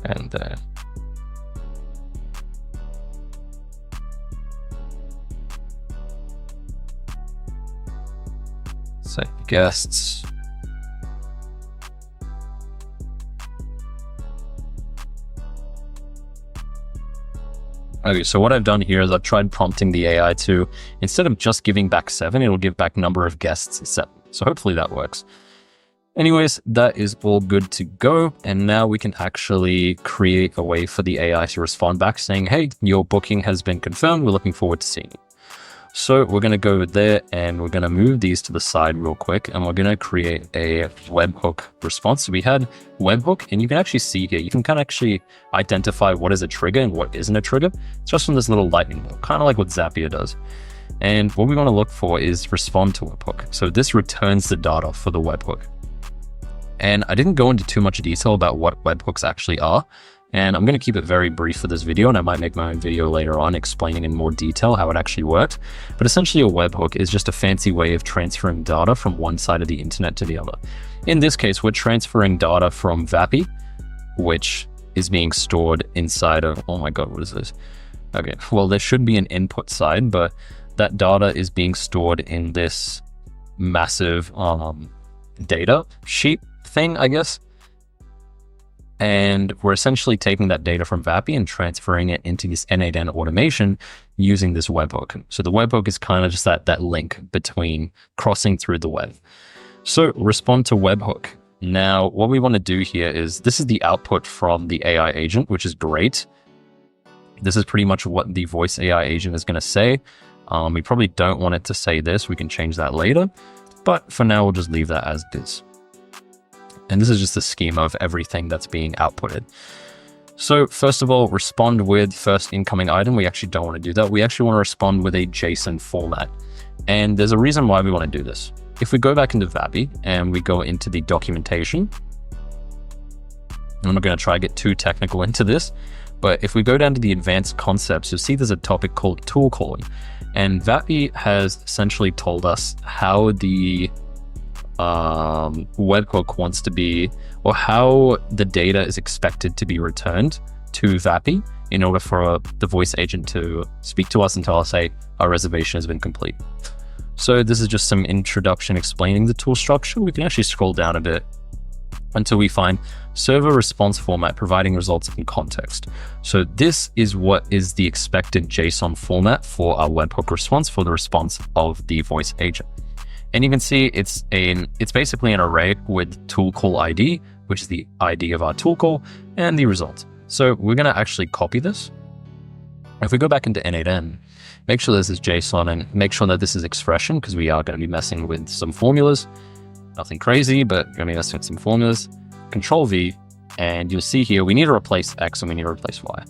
Speaker 1: and then say guests. Okay, so what I've done here is I've tried prompting the AI to, instead of just giving back 7, it'll give back number of guests 7. So hopefully that works. Anyways, that is all good to go. And now we can actually create a way for the AI to respond back saying, hey, your booking has been confirmed. We're looking forward to seeing you. So we're going to go there and we're going to move these to the side real quick. And we're going to create a webhook response. So we had webhook, and you can actually see here, you can kind of actually identify what is a trigger and what isn't a trigger. It's just from this little lightning bolt, kind of like what Zapier does. And what we want to look for is respond to webhook. So this returns the data for the webhook. And I didn't go into too much detail about what webhooks actually are. And I'm going to keep it very brief for this video, and I might make my own video later on explaining in more detail how it actually worked. But essentially a webhook is just a fancy way of transferring data from one side of the internet to the other. In this case, we're transferring data from VAPI, which is being stored inside of, oh my God, what is this? Okay, well, there should be an input side, but that data is being stored in this massive data sheet thing, I guess. And we're essentially taking that data from VAPI and transferring it into this N8N automation using this webhook. So the webhook is kind of just that link between crossing through the web. So respond to webhook. Now, what we want to do here is, this is the output from the AI agent, which is great. This is pretty much what the voice AI agent is going to say. We probably don't want it to say this. We can change that later. But for now, we'll just leave that as it is. And this is just the schema of everything that's being outputted. So first of all, respond with first incoming item. We actually don't want to do that. We actually want to respond with a JSON format. And there's a reason why we want to do this. If we go back into VAPI and we go into the documentation, I'm not going to try to get too technical into this, but if we go down to the advanced concepts, you'll see there's a topic called tool calling. And VAPI has essentially told us how the webhook wants to be, or how the data is expected to be returned to VAPI in order for the voice agent to speak to us and tell us, hey, our reservation has been complete. So this is just some introduction explaining the tool structure. We can actually scroll down a bit until we find server response format providing results in context. So this is what is the expected JSON format for our webhook response for the response of the voice agent. And you can see it's basically an array with tool call ID, which is the ID of our tool call, and the result. So we're going to actually copy this. If we go back into N8N, make sure this is JSON and make sure that this is expression, because we are going to be messing with some formulas. Nothing crazy, but going to be messing with some formulas. Control V, and you'll see here, we need to replace X and we need to replace Y.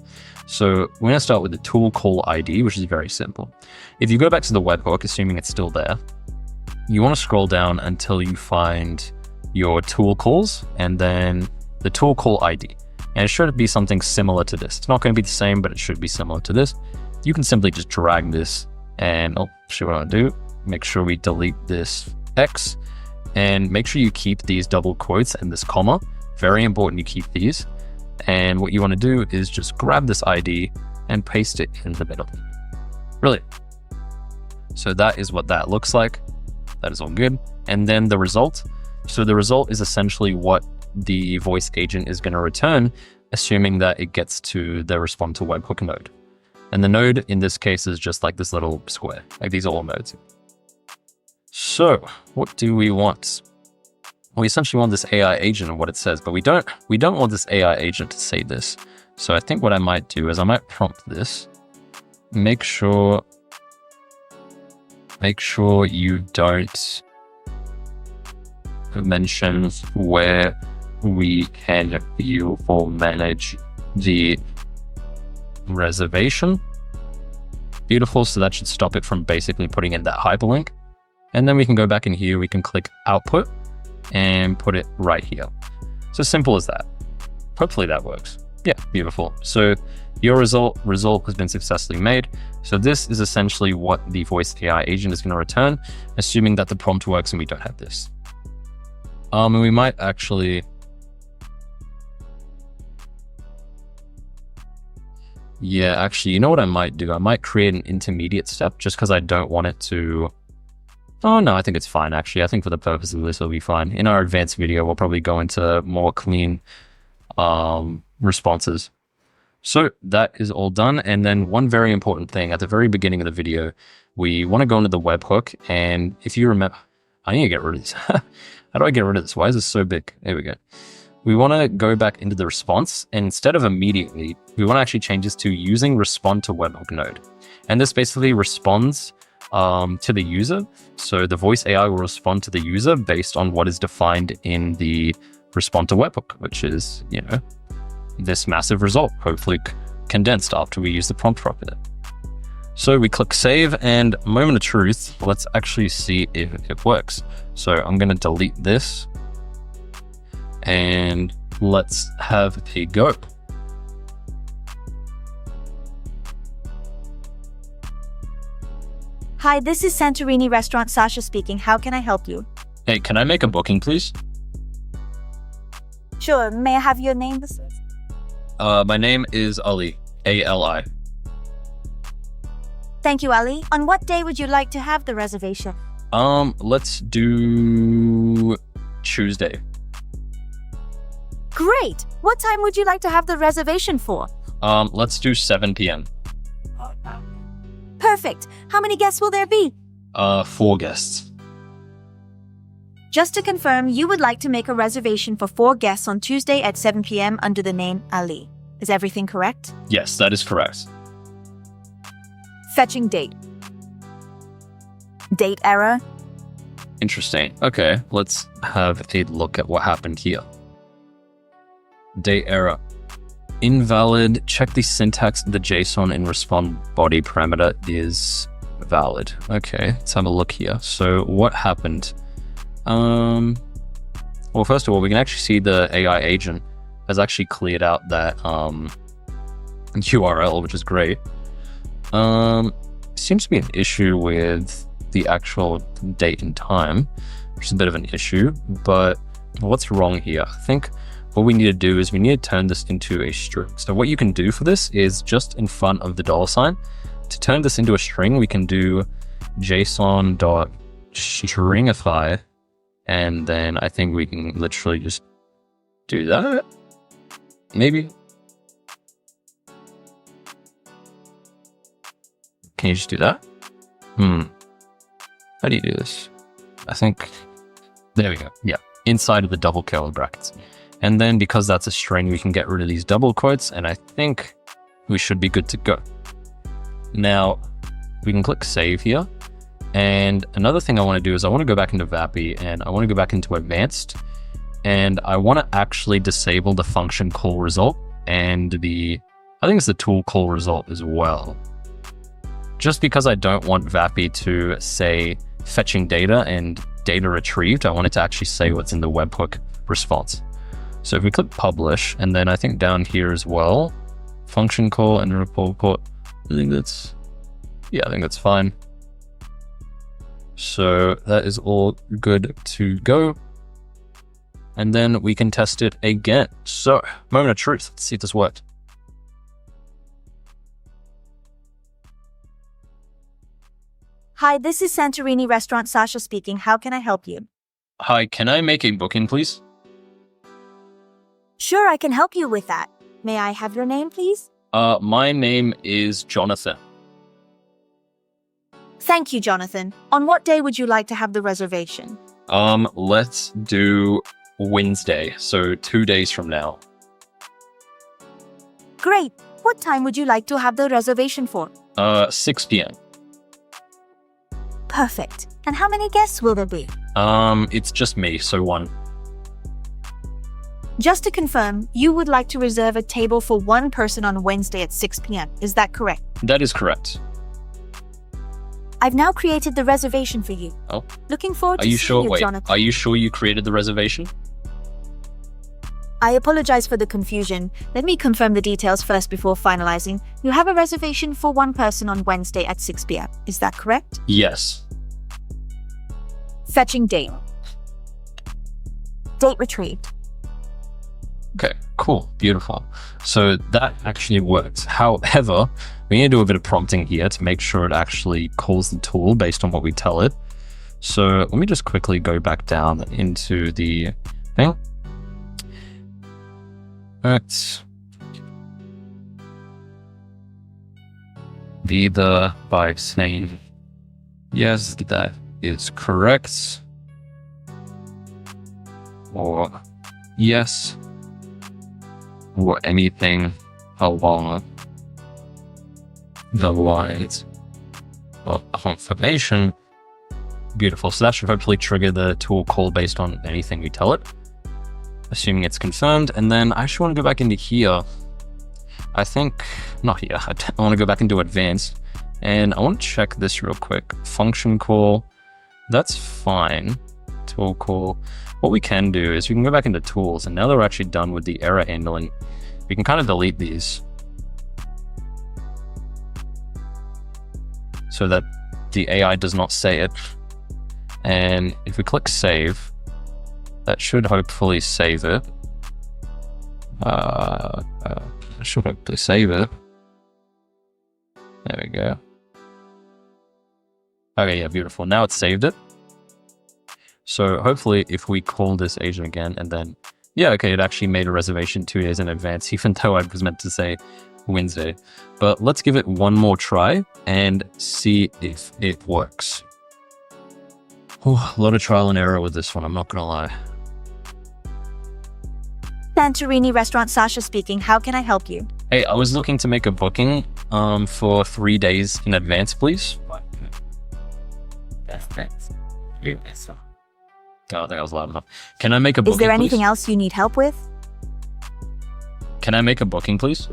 Speaker 1: So we're going to start with the tool call ID, which is very simple. If you go back to the webhook, assuming it's still there, you want to scroll down until you find your tool calls and then the tool call ID. And it should be something similar to this. It's not going to be the same, but it should be similar to this. You can simply just drag this and, see what I do. Make sure we delete this X and make sure you keep these double quotes and this comma. Very important you keep these. And what you want to do is just grab this ID and paste it in the middle. Brilliant. So that is what that looks like. That is all good. And then the result. So the result is essentially what the voice agent is going to return, assuming that it gets to the respond to webhook node. And the node in this case is just like this little square, like these are all nodes. So what do we want? We essentially want this AI agent and what it says, but we don't want this AI agent to say this. So I think what I might do is I might prompt this. Make sure you don't mention where we can view or manage the reservation. Beautiful. So that should stop it from basically putting in that hyperlink. And then we can go back in here, we can click output and put it right here. So simple as that. Hopefully that works. Yeah, beautiful. So your result has been successfully made. So this is essentially what the voice AI agent is going to return, assuming that the prompt works and we don't have this. And we might actually, you know what I might do? I might create an intermediate step just because I don't want it to. Oh no, I think it's fine actually. I think for the purpose of this, it'll be fine. In our advanced video, we'll probably go into more clean responses. So that is all done. And then one very important thing at the very beginning of the video, we want to go into the webhook. And if you remember, I need to get rid of this. How do I get rid of this? Why is this so big? There we go. We want to go back into the response, and instead of immediately, we want to actually change this to using respond to webhook node. And this basically responds to the user. So the voice AI will respond to the user based on what is defined in the respond to webhook, which is, this massive result, hopefully condensed after we use the prompt property. So we click save, and moment of truth, let's actually see if it works. So I'm going to delete this and let's have a go.
Speaker 2: Hi, this is Santorini Restaurant Sasha speaking. How can I help you?
Speaker 1: Hey, can I make a booking, please?
Speaker 2: Sure. May I have your name?
Speaker 1: My name is Ali, A-L-I.
Speaker 2: Thank you, Ali. On what day would you like to have the reservation?
Speaker 1: Let's do Tuesday.
Speaker 2: Great. What time would you like to have the reservation for?
Speaker 1: Let's do 7 p.m.
Speaker 2: Perfect. How many guests will there be?
Speaker 1: 4 guests.
Speaker 2: Just to confirm, you would like to make a reservation for 4 guests on Tuesday at 7 p.m. under the name Ali. Is everything correct?
Speaker 1: Yes, that is correct.
Speaker 2: Fetching date. Date error.
Speaker 1: Interesting. Okay, let's have a look at what happened here. Date error. Invalid. Check the syntax. The JSON in respond body parameter is valid. Okay, let's have a look here. So what happened? Well, first of all, we can actually see the AI agent has actually cleared out that URL, which is great. Seems to be an issue with the actual date and time, which is a bit of an issue, but what's wrong here? I think what we need to do is we need to turn this into a string. So what you can do for this is just in front of the $. To turn this into a string, we can do JSON.stringify, and then I think we can literally just do that. Maybe. Can you just do that? How do you do this? I think, there we go. Yeah, inside of the double curly brackets. And then because that's a string, we can get rid of these double quotes, and I think we should be good to go. Now, we can click save here. And another thing I want to do is I want to go back into VAPI, and I want to go back into advanced, and I want to actually disable the function call result and I think it's the tool call result as well. Just because I don't want VAPI to say fetching data and data retrieved, I want it to actually say what's in the webhook response. So if we click publish, and then I think down here as well, function call and report, I think that's fine. So that is all good to go. And then we can test it again. So, moment of truth. Let's see if this worked.
Speaker 2: Hi, this is Santorini Restaurant Sasha speaking. How can I help you?
Speaker 1: Hi, can I make a booking, please?
Speaker 2: Sure, I can help you with that. May I have your name, please?
Speaker 1: My name is Jonathan.
Speaker 2: Thank you, Jonathan. On what day would you like to have the reservation?
Speaker 1: Let's do Wednesday, so 2 days from now.
Speaker 2: Great. What time would you like to have the reservation for?
Speaker 1: 6 p.m.
Speaker 2: Perfect. And how many guests will there be?
Speaker 1: It's just me, so 1.
Speaker 2: Just to confirm, you would like to reserve a table for 1 person on Wednesday at 6 p.m. Is that correct?
Speaker 1: That is correct.
Speaker 2: I've now created the reservation for you.
Speaker 1: Oh.
Speaker 2: Looking forward to
Speaker 1: Are you
Speaker 2: seeing
Speaker 1: sure?
Speaker 2: you,
Speaker 1: Wait,
Speaker 2: Jonathan.
Speaker 1: are you sure you created the reservation?
Speaker 2: I apologize for the confusion. Let me confirm the details first before finalizing. You have a reservation for 1 person on Wednesday at 6 p.m. Is that correct?
Speaker 1: Yes.
Speaker 2: Fetching date. Date retrieved.
Speaker 1: Okay, cool, beautiful. So that actually works. However, we need to do a bit of prompting here to make sure it actually calls the tool based on what we tell it. So let me just quickly go back down into the thing. Let's be by saying, yes, that is correct. Or yes. Or anything along the lines of confirmation. Beautiful. So that should hopefully trigger the tool call based on anything we tell it, assuming it's confirmed. And then I actually want to go back into here. I think, not here. I want to go back into advanced, and I want to check this real quick. Function call, that's fine. Tool call. What we can do is we can go back into tools, and now that we're actually done with the error handling, we can kind of delete these so that the AI does not say it. And if we click save, that should hopefully save it. Should hopefully save it. There we go. Okay, yeah, beautiful. Now it's saved it. So hopefully if we call this agent again and then, yeah, okay, it actually made a reservation 2 days in advance, even though I was meant to say Wednesday. But let's give it one more try and see if it works. Oh, a lot of trial and error with this one, I'm not gonna lie.
Speaker 2: Santorini Restaurant Sasha speaking. How can I help you?
Speaker 1: Hey, I was looking to make a booking for 3 days in advance, please. Oh, I think I was loud enough. Can I make a booking,
Speaker 2: Is there anything
Speaker 1: please?
Speaker 2: else you need help with?
Speaker 1: Can I make a booking, please?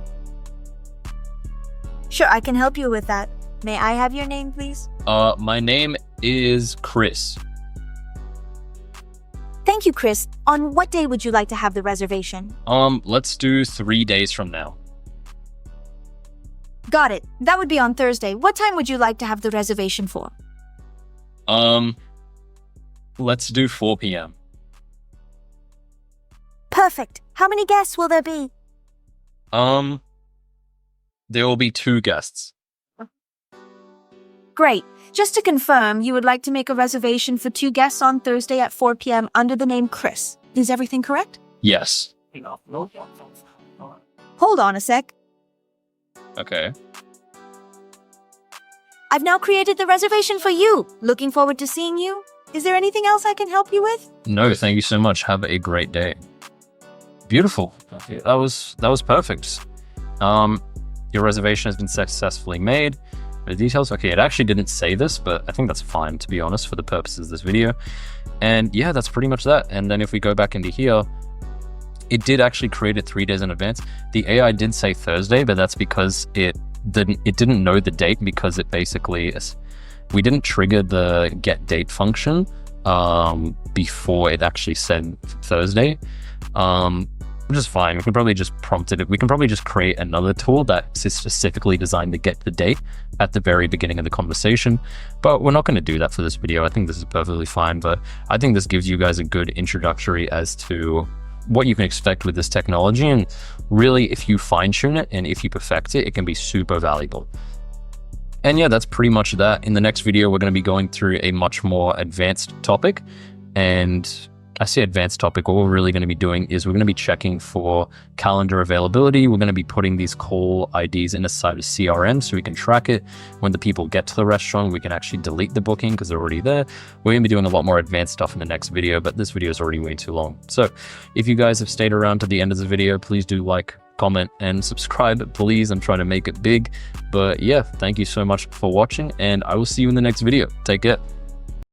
Speaker 2: Sure, I can help you with that. May I have your name, please?
Speaker 1: My name is Chris.
Speaker 2: Thank you, Chris. On what day would you like to have the reservation?
Speaker 1: Let's do 3 days from now.
Speaker 2: Got it. That would be on Thursday. What time would you like to have the reservation for?
Speaker 1: Let's do 4 p.m.
Speaker 2: Perfect. How many guests will there be?
Speaker 1: There will be 2 guests.
Speaker 2: Great. Just to confirm, you would like to make a reservation for 2 guests on Thursday at 4 p.m. under the name Chris. Is everything correct?
Speaker 1: Yes.
Speaker 2: Hold on a sec.
Speaker 1: Okay.
Speaker 2: I've now created the reservation for you. Looking forward to seeing you. Is there anything else I can help you with?
Speaker 1: No, thank you so much. Have a great day. Beautiful. That was perfect. Your reservation has been successfully made. The details. Okay, it actually didn't say this, but I think that's fine, to be honest, for the purposes of this video. And yeah, that's pretty much that. And then if we go back into here, it did actually create it 3 days in advance. The AI did say Thursday, but that's because it didn't know the date, because it basically is, we didn't trigger the get date function before it actually said Thursday, which is fine. We can probably just prompt it. We can probably just create another tool that is specifically designed to get the date at the very beginning of the conversation, but we're not going to do that for this video. I think this is perfectly fine, but I think this gives you guys a good introductory as to what you can expect with this technology. And really, if you fine tune it and if you perfect it, it can be super valuable. And yeah, that's pretty much that. In the next video, we're going to be going through a much more advanced topic. And I say advanced topic, what we're really going to be doing is we're going to be checking for calendar availability. We're going to be putting these call IDs inside of CRM so we can track it. When the people get to the restaurant, we can actually delete the booking because they're already there. We're going to be doing a lot more advanced stuff in the next video, but this video is already way too long. So if you guys have stayed around to the end of the video, please do like, comment, and subscribe, please. I'm trying to make it big. But yeah, thank you so much for watching, and I will see you in the next video. Take care.